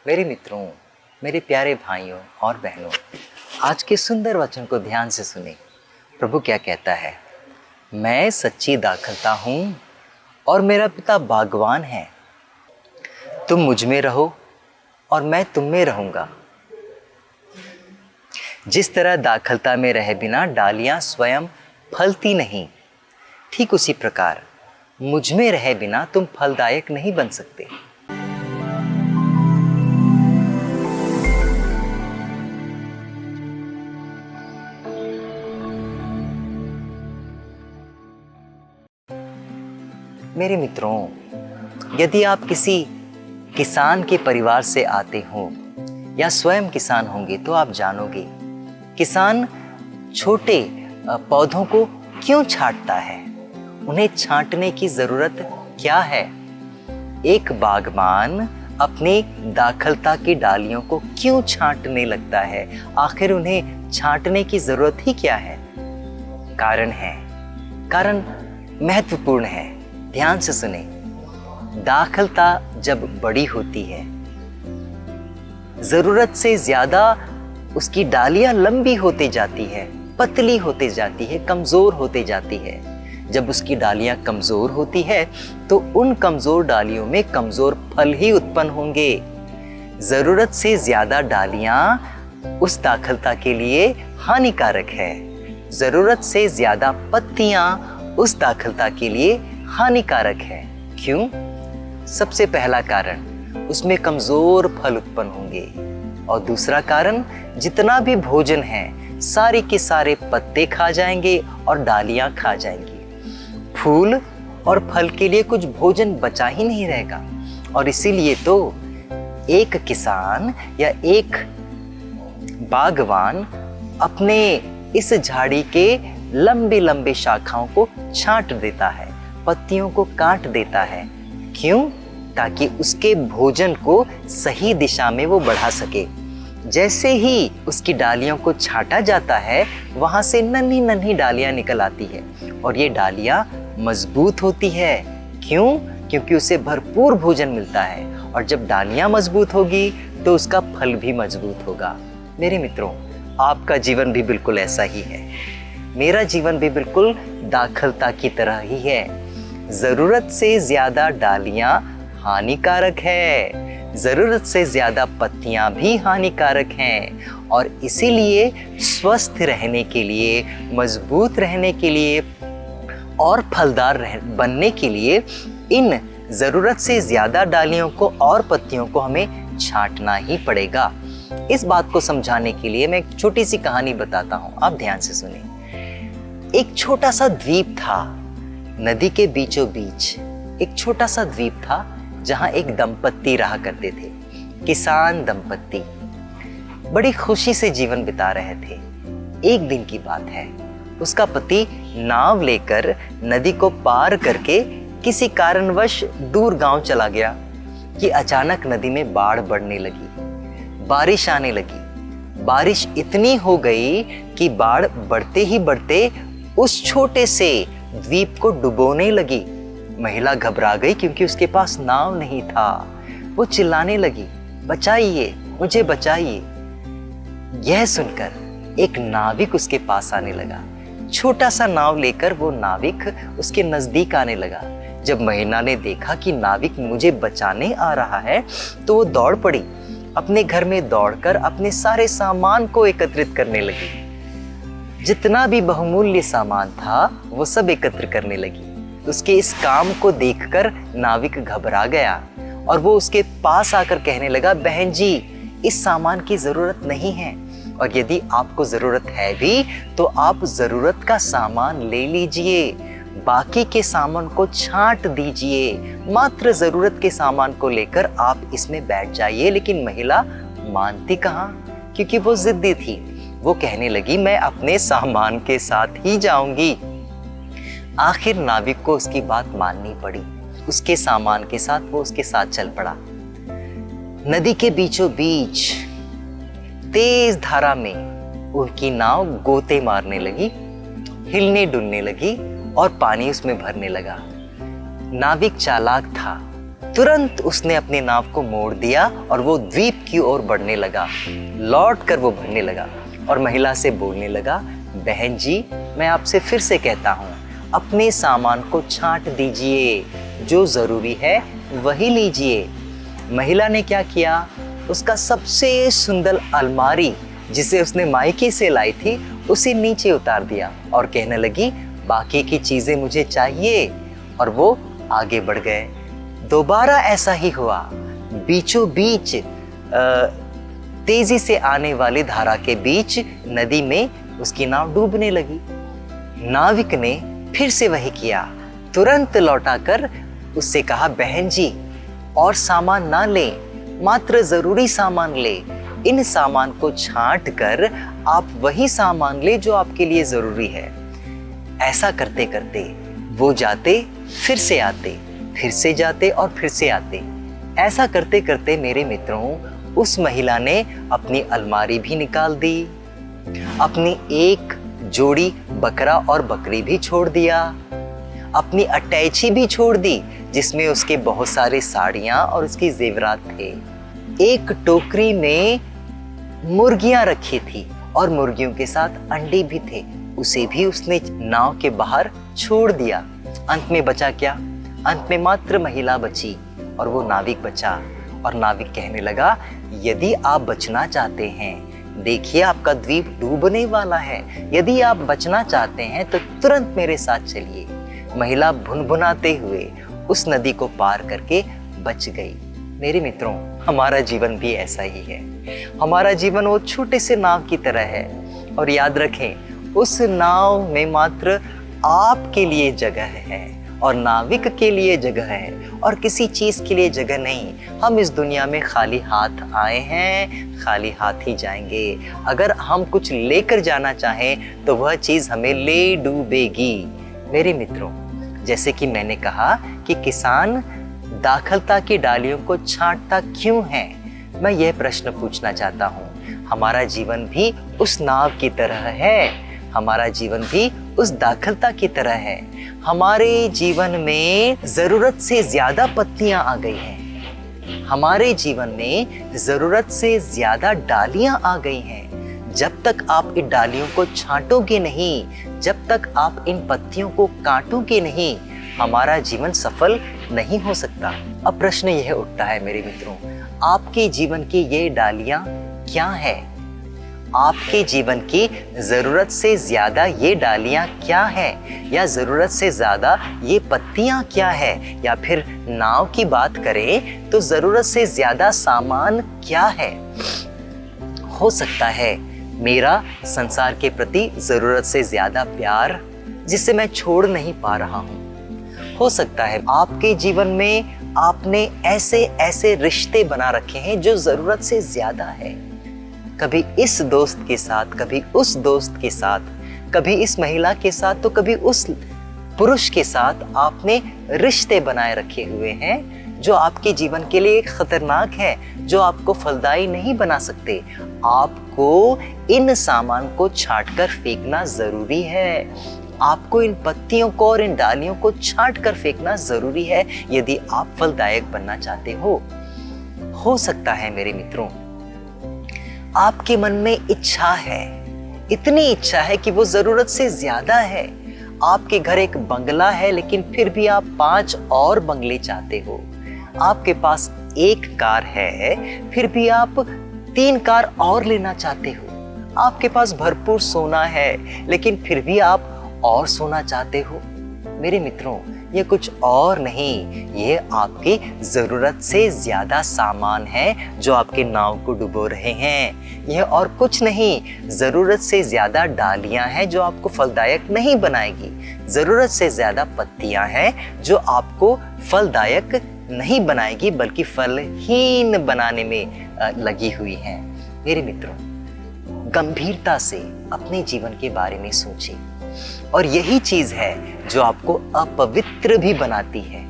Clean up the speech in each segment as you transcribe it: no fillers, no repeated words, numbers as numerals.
मेरे मित्रों, मेरे प्यारे भाइयों और बहनों, आज के सुंदर वचन को ध्यान से सुने। प्रभु क्या कहता है? मैं सच्ची दाखलता हूँ और मेरा पिता बागवान है। तुम मुझ में रहो और मैं तुम में रहूँगा। जिस तरह दाखलता में रहे बिना डालियाँ स्वयं फलती नहीं, ठीक उसी प्रकार मुझ में रहे बिना तुम फलदायक नहीं बन सकते। मेरे मित्रों, यदि आप किसी किसान के परिवार से आते हो या स्वयं किसान होंगे तो आप जानोगे किसान छोटे पौधों को क्यों छांटता है, उन्हें छांटने की जरूरत क्या है। एक बागबान अपनी दाखलता की डालियों को क्यों छांटने लगता है, आखिर उन्हें छांटने की जरूरत ही क्या है। कारण महत्वपूर्ण है। ध्यान से सुने। दाखलता जब बड़ी होती है, जरूरत से ज्यादा उसकी डालियां लंबी होते जाती है, पतली होते जाती है, कमजोर होते जाती है। जब उसकी डालियां कमजोर होती है तो उन कमजोर डालियों में कमजोर फल ही उत्पन्न होंगे। जरूरत से ज्यादा डालियां उस दाखलता के लिए हानिकारक है। जरूरत से ज्यादा पत्तियां उस दाखलता के लिए हानिकारक है। क्यों? सबसे पहला कारण, उसमें कमजोर फल उत्पन्न होंगे। और दूसरा कारण, जितना भी भोजन है सारे के सारे पत्ते खा जाएंगे और डालियां खा जाएंगी। फूल और फल के लिए कुछ भोजन बचा ही नहीं रहेगा। और इसीलिए तो एक किसान या एक बागवान अपने इस झाड़ी के लंबे लंबे शाखाओं को छांट देता है, पत्तियों को काट देता है। क्यों? ताकि उसके भोजन को सही दिशा में वो बढ़ा सके। जैसे ही उसकी डालियों को छांटा जाता है, वहां से नन्ही नन्ही डालियां निकल आती है और ये डालियां मजबूत होती है। क्यों? क्योंकि उसे भरपूर भोजन मिलता है। और जब डालियां मजबूत होगी तो उसका फल भी मजबूत होगा। मेरे मित्रों, आपका जीवन भी बिल्कुल ऐसा ही है। मेरा जीवन भी बिल्कुल दाखलता की तरह ही है। जरूरत से ज्यादा डालियां हानिकारक है, जरूरत से ज्यादा पत्तियां भी हानिकारक हैं। और इसीलिए स्वस्थ रहने के लिए, मजबूत रहने के लिए और फलदार बनने के लिए इन जरूरत से ज्यादा डालियों को और पत्तियों को हमें छांटना ही पड़ेगा। इस बात को समझाने के लिए मैं एक छोटी सी कहानी बताता हूँ, आप ध्यान से सुनिए। एक छोटा सा द्वीप था, नदी के बीचों बीच एक छोटा सा द्वीप था जहां एक दंपत्ति रहा करते थे। किसान दंपत्ति बड़ी खुशी से जीवन बिता रहे थे। एक दिन की बात है, उसका पति नाव लेकर नदी को पार करके किसी कारणवश दूर गांव चला गया कि अचानक नदी में बाढ़ बढ़ने लगी, बारिश आने लगी। बारिश इतनी हो गई कि बाढ़ बढ़ते ही बढ़ते उस छोटे से द्वीप को डुबोने लगी। महिला घबरा गई क्योंकि उसके पास नाव नहीं था। वो चिल्लाने लगी, बचाइए, मुझे बचाइए। यह सुनकर एक नाविक उसके पास आने लगा। छोटा सा नाव लेकर वो नाविक उसके नजदीक आने लगा। जब महिला ने देखा कि नाविक मुझे बचाने आ रहा है तो वो दौड़ पड़ी। अपने घर में दौड़कर अपने सारे सामान को एकत्रित करने लगी। जितना भी बहुमूल्य सामान था वो सब एकत्र करने लगी। उसके इस काम को देखकर नाविक घबरा गया और वो उसके पास आकर कहने लगा, बहन जी, इस सामान की जरूरत नहीं है, और यदि आपको जरूरत है भी तो आप जरूरत का सामान ले लीजिए, बाकी के सामान को छांट दीजिए। मात्र जरूरत के सामान को लेकर आप इसमें बैठ जाइए। लेकिन महिला मानती कहाँ, क्योंकि वो जिद्दी थी। वो कहने लगी, मैं अपने सामान के साथ ही जाऊंगी। आखिर नाविक को उसकी बात माननी पड़ी। उसके सामान के साथ वो उसके साथ चल पड़ा। नदी के बीचों बीच तेज धारा में उनकी नाव गोते मारने लगी, हिलने डुलने लगी और पानी उसमें भरने लगा। नाविक चालाक था, तुरंत उसने अपनी नाव को मोड़ दिया और वो द्वीप की ओर बढ़ने लगा। लौट कर वो बढ़ने लगा और महिला से बोलने लगा, बहन जी, मैं आपसे फिर से कहता हूँ, अपने सामान को छांट दीजिए, जो जरूरी है वही लीजिए। महिला ने क्या किया, उसका सबसे सुंदर अलमारी जिसे उसने मायके से लाई थी उसे नीचे उतार दिया और कहने लगी, बाकी की चीजें मुझे चाहिए। और वो आगे बढ़ गए। दोबारा ऐसा ही हुआ। बीचों बीच तेजी से आने वाली धारा के बीच नदी में उसकी नाव डूबने लगी। नाविक ने फिर से वही किया। तुरंत लौटाकर उससे कहा, बहन जी, और सामान ना ले, मात्र जरूरी सामान ले। इन सामान को छांट कर आप वही सामान ले जो आपके लिए जरूरी है। ऐसा करते करते वो जाते, फिर से आते, फिर से जाते और फिर से आते। ऐसा करते करते मेरे मित्रों, उस महिला ने अपनी अलमारी भी निकाल दी, अपनी एक जोड़ी बकरा और बकरी भी छोड़ दिया, अपनी अटैची भी छोड़ दी जिसमें उसके बहुत सारे साड़ियां और उसकी जेवरात थे। एक टोकरी में मुर्गियां रखी थी और मुर्गियों के साथ अंडे भी थे, उसे भी उसने नाव के बाहर छोड़ दिया। अंत में बचा क्या? अंत में मात्र महिला बची और वो नाविक बचा। और नाविक कहने लगा, यदि आप बचना चाहते हैं, देखिए आपका द्वीप डूबने वाला है, यदि आप बचना चाहते हैं तो तुरंत मेरे साथ चलिए। महिला भुनभुनाते हुए उस नदी को पार करके बच गई। मेरे मित्रों, हमारा जीवन भी ऐसा ही है। हमारा जीवन वो छोटे से नाव की तरह है और याद रखें, उस नाव में मात्र आपके लिए जगह है और नाविक के लिए जगह है और किसी चीज के लिए जगह नहीं। हम इस दुनिया में खाली हाथ आए हैं, खाली हाथ ही जाएंगे। अगर हम कुछ लेकर जाना चाहें तो वह चीज हमें ले डूबेगी। मेरे मित्रों, जैसे कि मैंने कहा कि किसान दाखलता की डालियों को छांटता क्यों है, मैं यह प्रश्न पूछना चाहता हूँ। हमारा जीवन भी उस नाव की तरह है, हमारा जीवन भी उस दाखलता की तरह है। हमारे जीवन में जरूरत से ज्यादा पत्तियां आ गई हैं, हमारे जीवन में जरूरत से ज्यादा डालियां आ गई हैं। जब तक आप इन डालियों को छांटोगे नहीं, जब तक आप इन पत्तियों को काटोगे नहीं, हमारा जीवन सफल नहीं हो सकता। अब प्रश्न यह उठता है मेरे मित्रों, आपके जीवन की ये डालियां क्या है? आपके जीवन की जरूरत से ज्यादा ये डालियां क्या है, या जरूरत से ज्यादा ये पत्तियां क्या है? या फिर नाव की बात करें तो जरूरत से ज्यादा सामान क्या है? हो सकता है मेरा संसार के प्रति जरूरत से ज्यादा प्यार, जिसे मैं छोड़ नहीं पा रहा हूँ। हो सकता है आपके जीवन में आपने ऐसे ऐसे रिश्ते बना रखे हैं जो जरूरत से ज्यादा है। कभी इस दोस्त के साथ, कभी उस दोस्त के साथ, कभी इस महिला के साथ, तो कभी उस पुरुष के साथ आपने रिश्ते बनाए रखे हुए हैं जो आपके जीवन के लिए खतरनाक है, जो आपको फलदायी नहीं बना सकते। आपको इन सामान को छांट कर फेंकना जरूरी है। आपको इन पत्तियों को और इन डालियों को छांट कर फेंकना जरूरी है यदि आप फलदायक बनना चाहते हो। हो सकता है मेरे मित्रों, आपके मन में इच्छा है, इतनी इच्छा है कि वो जरूरत से ज्यादा है। आपके घर एक बंगला है लेकिन फिर भी आप 5 और बंगले चाहते हो। आपके पास एक कार है फिर भी आप 3 कार और लेना चाहते हो। आपके पास भरपूर सोना है लेकिन फिर भी आप और सोना चाहते हो। मेरे मित्रों, ये कुछ और नहीं, ये आपकी जरूरत से ज्यादा सामान है जो आपके नाव को डुबो रहे हैं। यह और कुछ नहीं, जरूरत से ज्यादा डालियां हैं जो आपको फलदायक नहीं बनाएगी। जरूरत से ज्यादा पत्तियां हैं जो आपको फलदायक नहीं बनाएगी बल्कि फलहीन बनाने में लगी हुई हैं। मेरे मित्रों, गंभीरता से अपने जीवन के बारे में सोचिए, और यही चीज है जो आपको अपवित्र भी बनाती है।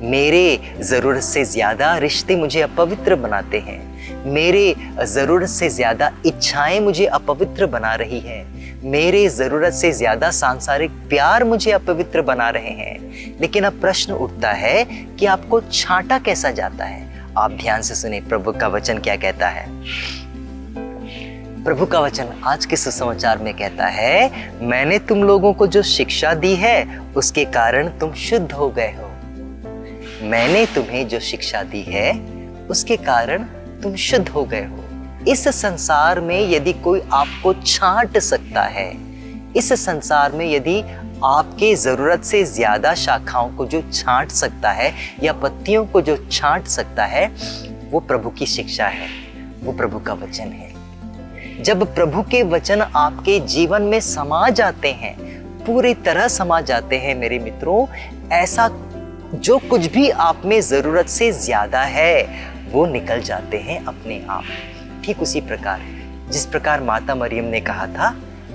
मेरे जरूरत से ज्यादा रिश्ते मुझे अपवित्र बनाते हैं। मेरे ज़रूरत से ज़्यादा इच्छाएं मुझे अपवित्र बना रही हैं। मेरे ज़रूरत से ज़्यादा सांसारिक प्यार मुझे अपवित्र बना रहे हैं। लेकिन अब प्रश्न उठता है कि आपको छांटा कैसा जाता है। आप ध्यान से सुने प्रभु का वचन क्या कहता है। प्रभु का वचन आज के सुसमाचार में कहता है, मैंने तुम लोगों को जो शिक्षा दी है उसके कारण तुम शुद्ध हो गए हो। मैंने तुम्हें जो शिक्षा दी है उसके कारण तुम शुद्ध हो गए हो। इस संसार में यदि कोई आपको छांट सकता है, इस संसार में यदि आपके जरूरत से ज्यादा शाखाओं को जो छांट सकता है या पत्तियों को जो छांट सकता है, वो प्रभु की शिक्षा है, वो प्रभु का वचन है। जब प्रभु के वचन आपके जीवन में समा जाते हैं, पूरी तरह समा जाते हैं मेरे मित्रों, ऐसा जो कुछ भी आप में जरूरत से ज्यादा है वो निकल जाते हैं अपने आप। ठीक उसी प्रकार जिस प्रकार माता मरियम ने कहा था,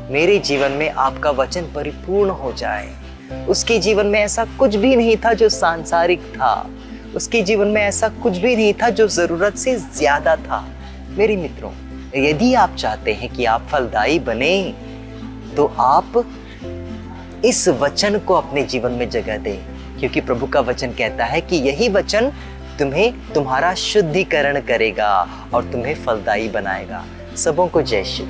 मेरे जीवन में आपका वचन परिपूर्ण हो जाए। उसके जीवन में ऐसा कुछ भी नहीं था जो सांसारिक था, उसके जीवन में ऐसा कुछ भी नहीं था जो जरूरत से ज्यादा था। मेरे मित्रों, यदि आप चाहते हैं कि आप फलदायी बने, तो आप इस वचन को अपने जीवन में जगह दें, क्योंकि प्रभु का वचन कहता है कि यही वचन तुम्हें तुम्हारा शुद्धिकरण करेगा और तुम्हें फलदायी बनाएगा। सबों को जय श्री।